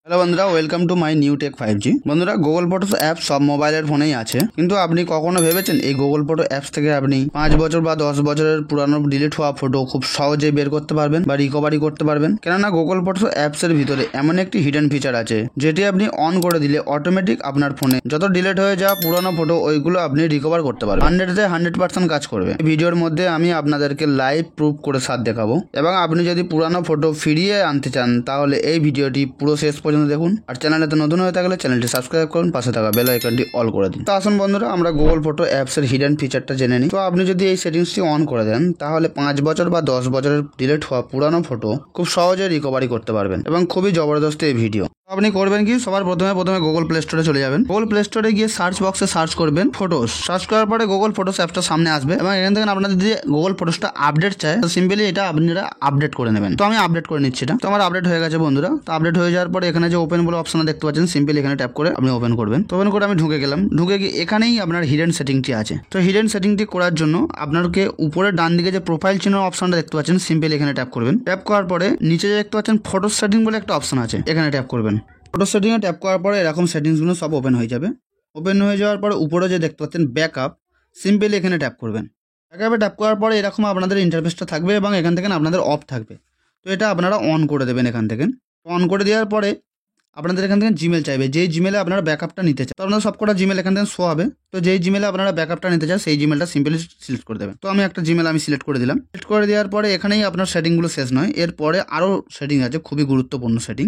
Hello বন্ধুরা, welcome to my new tech 5G। বন্ধুরা, Google photos app সব মোবাইলের ফোনেই আছে, কিন্তু আপনি কখনো ভেবেছেন এই গুগল ফটো অ্যাপস থেকে আপনি 5 বছর বা 10 বছরের পুরানো ডিলিট হওয়া ফটো খুব সহজেই বের করতে পারবেন বা রিকভারি করতে পারবেন? কেননা গুগল ফটোস অ্যাপস এর ভিতরে এমন একটি হিডেন ফিচার আছে যেটি আপনি অন করে দিলে অটোমেটিক আপনার ফোনে যত ডিলিট হয়ে যাওয়া পুরানো ফটো ওইগুলো আপনি রিকভার করতে পারবেন। 100% কাজ করবে। এই ভিডিওর মধ্যে আমি আপনাদেরকে লাইভ প্রুফ করে সাথ দেখাবো, এবং আপনি যদি পুরানো ফটো ফিরিয়ে আনতে চান তাহলে এই ভিডিওটি পুরো শেষ পর্যন্ত দেখুন। আর চ্যানেলে নতুন হয়ে থাকলে চ্যানেলটি সাবস্ক্রাইব করুন, পাশে থাকা বেল আইকনটি অল করে দিন। তো আসুন বন্ধুরা, আমরা গুগল ফটো অ্যাপস এর হিডেন ফিচারটা জেনে নিই। তো আপনি যদি এই সেটিংসটি অন করে দেন তাহলে 5 বছর বা 10 বছরের ডিলিট হওয়া পুরানো ফটো খুব সহজে রিকভারি করতে পারবেন, এবং খুবই জবরদস্ত এই ভিডিও। আপনি করবেন কি, সবার প্রথমে গুগল প্লে স্টোরে চলে যাবেন। গুগল প্লে স্টোরে গিয়ে সার্চ বক্সে সার্চ করবেন ফটোস। সার্চ করার পরে গুগল ফটোস অ্যাপটা সামনে আসবে, এবং এখান থেকে আপনাদের যদি গুগল ফটোসটা আপডেট চায় তো সিম্পলি এটা আপনারা আপডেট করে নেবেন। তো আমি আপডেট করে নিচ্ছি এটা। তো আমার আপডেট হয়ে গেছে বন্ধুরা। তো আপডেট হয়ে যাওয়ার পরে এখানে যে ওপেন বলে অপশন দেখতে পাচ্ছেন, সিম্পলি এখানে ট্যাপ করে আপনি ওপেন করবেন। তো ওপেন করে আমি ঢুকে গেলাম। ঢুকে গিয়ে এখানেই আপনার হিডেন সেটিংটি আছে। তো হিডেন সেটিংটি করার জন্য আপনাকে উপরে ডান দিকে যে প্রোফাইল চিহ্ন অপশনটা দেখতে পাচ্ছেন, সিম্পলি এখানে ট্যাপ করবেন। ট্যাপ করার পরে নিচে যে দেখতে পাচ্ছেন ফটো সেটিং বলে একটা অপশন আছে, এখানে ট্যাপ করবেন। ফটো সেটিংয়ে ট্যাপ করার পরে এরকম সেটিংসগুলো সব ওপেন হয়ে যাবে। ওপেন হয়ে যাওয়ার পরে উপরে যে দেখতে পাচ্ছেন ব্যাকআপ, সিম্পলি এখানে ট্যাপ করবেন। ব্যাকআপে ট্যাপ করার পরে এরকম আপনাদের ইন্টারফেসটা থাকবে, এবং এখান থেকে আপনাদের অফ থাকবে। তো এটা আপনারা অন করে দেবেন। এখান থেকে অন করে দেওয়ার পরে আপনাদের এখান থেকে জিমেল চাইবে, যেই জিমেলে আপনারা ব্যাকআপটা নিতে চান। তো আপনাদের সবকটা জিমেল এখান থেকে শো হবে। তো যেই জিমেলে আপনারা ব্যাকআপটা নিতে চান সেই জিমেলটা সিম্পলি সিলেক্ট করে দেবেন। তো আমি একটা জিমেল সিলেক্ট করে দিলাম। সিলেক্ট করে দেওয়ার পরে এখানেই আপনার সেটিংগুলো শেষ নয়, এরপরে আরও সেটিং আছে, খুবই গুরুত্বপূর্ণ সেটিং।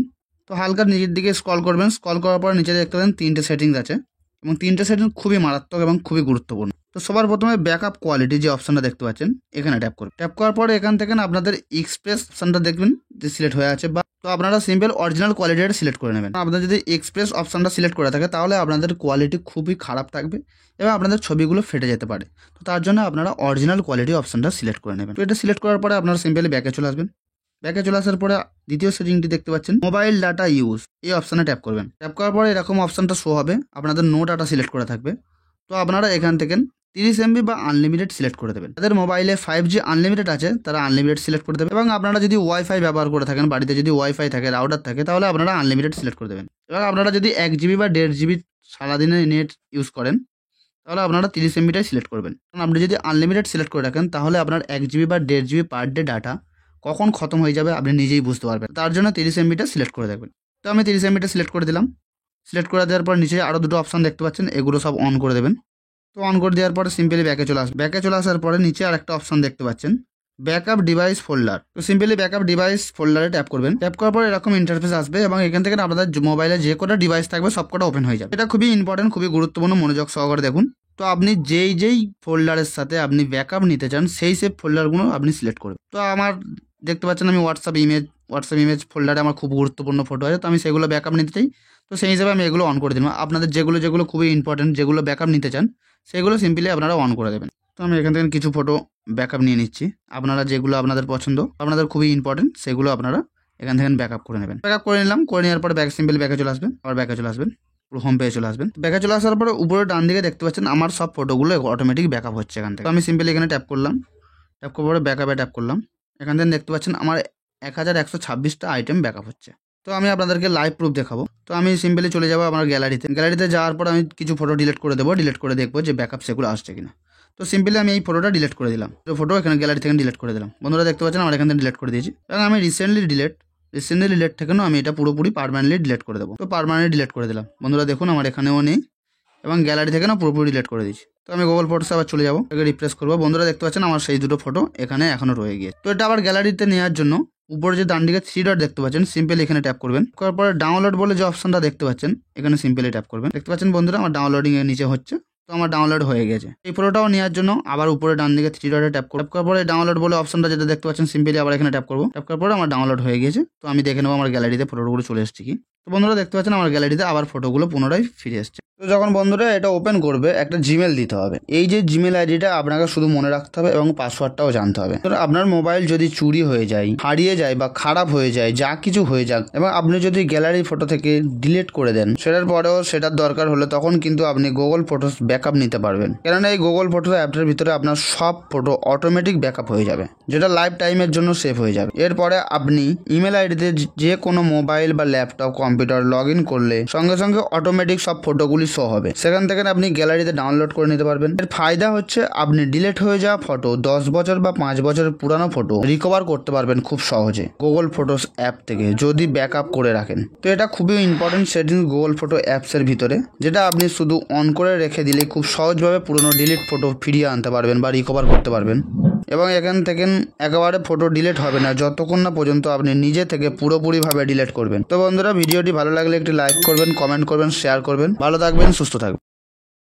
তো হালকা নিচের দিকে স্ক্রল করবেন। স্ক্রল করার পরে নিচে দেখতে পাবেন 3টে সেটিংস আছে, এবং 3টে সেটিং খুবই মারাত্মক এবং খুবই গুরুত্বপূর্ণ। তো সবার প্রথমে ব্যাকআপ কোয়ালিটি যে অপশনটা দেখতে পাচ্ছেন, এখানে ট্যাপ করুন। ট্যাপ করার পরে এখান থেকে আপনাদের এক্সপ্রেস অপশনটা দেখবেন যে সিলেক্ট হয়ে আছে, বা তো আপনারা সিম্পল অরিজিনাল কোয়ালিটিটা সিলেক্ট করে নেবেন। আপনাদের যদি এক্সপ্রেস অপশনটা সিলেক্ট করে থাকে তাহলে আপনাদের কোয়ালিটি খুবই খারাপ থাকবে, এবং আপনাদের ছবিগুলো ফেটে যেতে পারে। তো তার জন্য আপনারা অরিজিনাল কোয়ালিটি অপশনটা সিলেক্ট করে নেবেন। তো এটা সিলেক্ট করার পরে আপনারা সিম্পলি ব্যাকে চলে আসবেন। ব্যাকে চলে আসার পরে দ্বিতীয় সেটিংটি দেখতে পাচ্ছেন মোবাইল ডাটা ইউজ, এই অপশানে ট্যাপ করবেন। ট্যাপ করার পরে এরকম অপশানটা শো হবে, আপনাদের নো ডাটা সিলেক্ট করা থাকবে। তো আপনারা এখান থেকে 30 MB বা আনলিমিটেড সিলেক্ট করে দেবেন। তাদের মোবাইলে 5G আনলিমিটেড আছে তারা আনলিমিটেড সিলেক্ট করে দেবেন, এবং আপনারা যদি ওয়াইফাই ব্যবহার করে থাকেন, বাড়িতে যদি ওয়াইফাই থাকে, রাউটার থাকে, তাহলে আপনারা আনলিমিটেড সিলেক্ট করে দেবেন। এবং আপনারা যদি 1 GB বা 1.5 GB সারাদিনে নেট ইউজ করেন তাহলে আপনারা 30 MBটাই সিলেক্ট করবেন। কারণ আপনি যদি আনলিমিটেড সিলেক্ট করে রাখেন তাহলে আপনার 1 GB বা 1.5 GB পার ডে ডাটা কখন খতম হয়ে যাবে আপনি নিজেই বুঝতে পারবেন। তার জন্য 30 MBটা সিলেক্ট করে রাখবেন। তো আমি 30 MBটা সিলেক্ট করে দিলাম। সিলেক্ট করে দেওয়ার পর নিচে আরও দুটো অপশন দেখতে পাচ্ছেন, এগুলো সব অন করে দেবেন। তো অন করে দেওয়ার পরে সিম্পলি ব্যাকে চলে আসবে। ব্যাকে চলে আসার পরে নিচে আর একটা অপশন দেখতে পাচ্ছেন ব্যাকআপ ডিভাইস ফোল্ডার। তো সিম্পলি ব্যাকআপ ডিভাইস ফোল্ডারে ট্যাপ করবেন। ট্যাপ করার পর এরকম ইন্টারফেস আসবে, এবং এখান থেকে আপনাদের মোবাইলে যে কটা ডিভাইস থাকবে সবকটা ওপেন হয়ে যাবে। এটা খুবই ইম্পর্টেন্ট, খুবই গুরুত্বপূর্ণ, মনোযোগ সহকারে দেখুন। তো আপনি যেই ফোল্ডারের সাথে আপনি ব্যাকআপ নিতে চান সেই ফোল্ডারগুলো আপনি সিলেক্ট করবেন। তো আমার দেখতে পাচ্ছেন আমি হোয়াটসঅ্যাপ ইমেজ ফোল্ডারে আমার খুব গুরুত্বপূর্ণ ফটো আছে, তো আমি সেগুলো ব্যাকআপ নিতে চাই। তো সেই হিসাবে আমি এগুলো অন করে দিলাম। আপনাদের যেগুলো খুবই ইম্পর্টেন্ট, যেগুলো ব্যাকআপ নিতে চান সেগুলো সিম্পলি আপনারা অন করে দেবেন। তো আমি এখান থেকে কিছু ফটো ব্যাকআপ নিয়ে নিচ্ছি। আপনারা যেগুলো আপনাদের পছন্দ, আপনাদের খুবই ইম্পর্টেন্ট, সেগুলো আপনারা এখান থেকে ব্যাকআপ করে নেবেন। ব্যাকআপ করে নিলাম। করে নেওয়ার পরে সিম্পলি ব্যাকে চলে আসবেন। আবার ব্যাকে চলে আসবেন, পুরো হোম পেজে চলে আসবেন। ব্যাকে চলে আসার পরে উপরে ডান দিকে দেখতে পাচ্ছেন আমার সব ফটোগুলো অটোমেটিক ব্যাকআপ হচ্ছে এখান থেকে। তো আমি সিম্পলি এখানে ট্যাপ করলাম। ট্যাপ করার পরে ব্যাকআপে ট্যাপ করলাম। এখান থেকে দেখতে পাচ্ছেন আমার 1126টা আইটেম ব্যাকআপ হচ্ছে। তো আমি আপনাদেরকে লাইভ প্রুফ দেখাবো। তো আমি সিম্পলি চলে যাবো আমার গ্যালারিতে যাওয়ার পর আমি কিছু ফটো ডিলিট করে দেবো। ডিলিট করে দেখবো যে ব্যাকআপ সেগুলো আসছে কিনা। তো সিম্পলি আমি এই ফটোটা ডিলিট করে দিলাম। তো ফটো এখানে গ্যালারি থেকে ডিলিট করে দিলাম। বন্ধুরা দেখতে পাচ্ছেন আমার এখান থেকে ডিলিট করে দিয়েছি, এবং আমি রিসেন্টলি ডিলেট থেকেও আমি এটা পুরোপুরি পার্মানেন্টলি ডিলিট করে দেবো। তো পার্মানেন্টলি ডিলিট করে দিলাম। বন্ধুরা দেখুন আমার এখানেও নেই, এবং গ্যালারি থেকে পুরোপুরি ডিলিট করে দিয়েছি। তো আমি গুগল ফটোসে আবার চলে যাবো, রিফ্রেশ করবো। বন্ধুরা দেখতে পাচ্ছেন আমার সেই দুটো ফটো এখানে এখনো রয়ে গিয়েছে। তো এটা আবার গ্যালারিতে নেওয়ার জন্য উপরে যে ডান দিকে 3 ডট দেখতে পাচ্ছেন, সিম্পলি এখানে ট্যাপ করবেন। করার পরে ডাউনলোড বলে যে অপশনটা দেখতে পাচ্ছেন, এখানে সিম্পলি ট্যাপ করবেন। দেখতে পাচ্ছেন বন্ধুরা আমার ডাউনলোডিং এর নিচে হচ্ছে। তো আমার ডাউনলোড হয়ে গেছে। এই ফটোটাও নেওয়ার জন্য আবার উপরে ডান দিকে 3 ডটে ট্যাপ করব। করার পরে ডাউনলোড বলে অপশনটা যেটা দেখতে পাচ্ছেন, সিম্পলি আবার এখানে ট্যাপ করব। ট্যাপ করার পরে আমার ডাউনলোড হয়ে গেছে। তো আমি দেখে নেবো আমার গ্যালারিতে ফটোগুলো চলে এসেছে কি। তো বন্ধুরা দেখতে পাচ্ছেন আমার গ্যালারিতে আবার ফটোগুলো পুনরায় ফিরে এসছে। তো যখন বন্ধুরা এটা ওপেন করবে একটা জিমেল দিতে হবে। এই যে জিমেল আইডিটা আপনাকে শুধু মনে রাখতে হবে, এবং পাসওয়ার্ডটাও জানতে হবে। তো আপনার মোবাইল যদি চুরি হয়ে যায়, হারিয়ে যায় বা খারাপ হয়ে যায়, যা কিছু হয়ে যাক, এবং আপনি যদি গ্যালারি ফটো থেকে ডিলিট করে দেন, সেটার পরেও সেটার দরকার হলে তখন কিন্তু আপনি গুগল ফটোস ব্যাকআপ নিতে পারবেন। কেননা এই গুগল ফটোস অ্যাপটার ভিতরে আপনার সব ফটো অটোমেটিক ব্যাকআপ হয়ে যাবে, যেটা লাইফ টাইমের জন্য সেভ হয়ে যাবে। এরপরে আপনি ইমেল আইডিতে যে কোনো মোবাইল বা ল্যাপটপ, কম্পিউটার লগ ইন করলে সঙ্গে সঙ্গে অটোমেটিক সব ফটোগুলি শো হবে। সেখান থেকে আপনি গ্যালারিতে ডাউনলোড করে নিতে পারবেন। এর ফায়দা হচ্ছে আপনি ডিলিট হয়ে যাওয়া ফটো 10 বছর বা 5 বছরের পুরানো ফটো রিকভার করতে পারবেন খুব সহজে গুগল ফটোস অ্যাপ থেকে, যদি ব্যাকআপ করে রাখেন। তো এটা খুবই ইম্পর্টেন্ট সেটিংস গুগল ফটো অ্যাপসের ভিতরে, যেটা আপনি শুধু অন করে রেখে দিলে খুব সহজভাবে পুরনো ডিলিট ফটো ফিরিয়ে আনতে পারবেন বা রিকভার করতে পারবেন। এবং এখান থেকে একেবারে ফটো ডিলিট হবে না যতক্ষণ না পর্যন্ত আপনি নিজে থেকে পুরোপুরিভাবে ডিলিট করবেন। তো বন্ধুরা, ভিডিওটি ভালো লাগলে একটি লাইক করবেন, কমেন্ট করবেন, শেয়ার করবেন। ভালো থাকবেন, সুস্থ থাকবেন।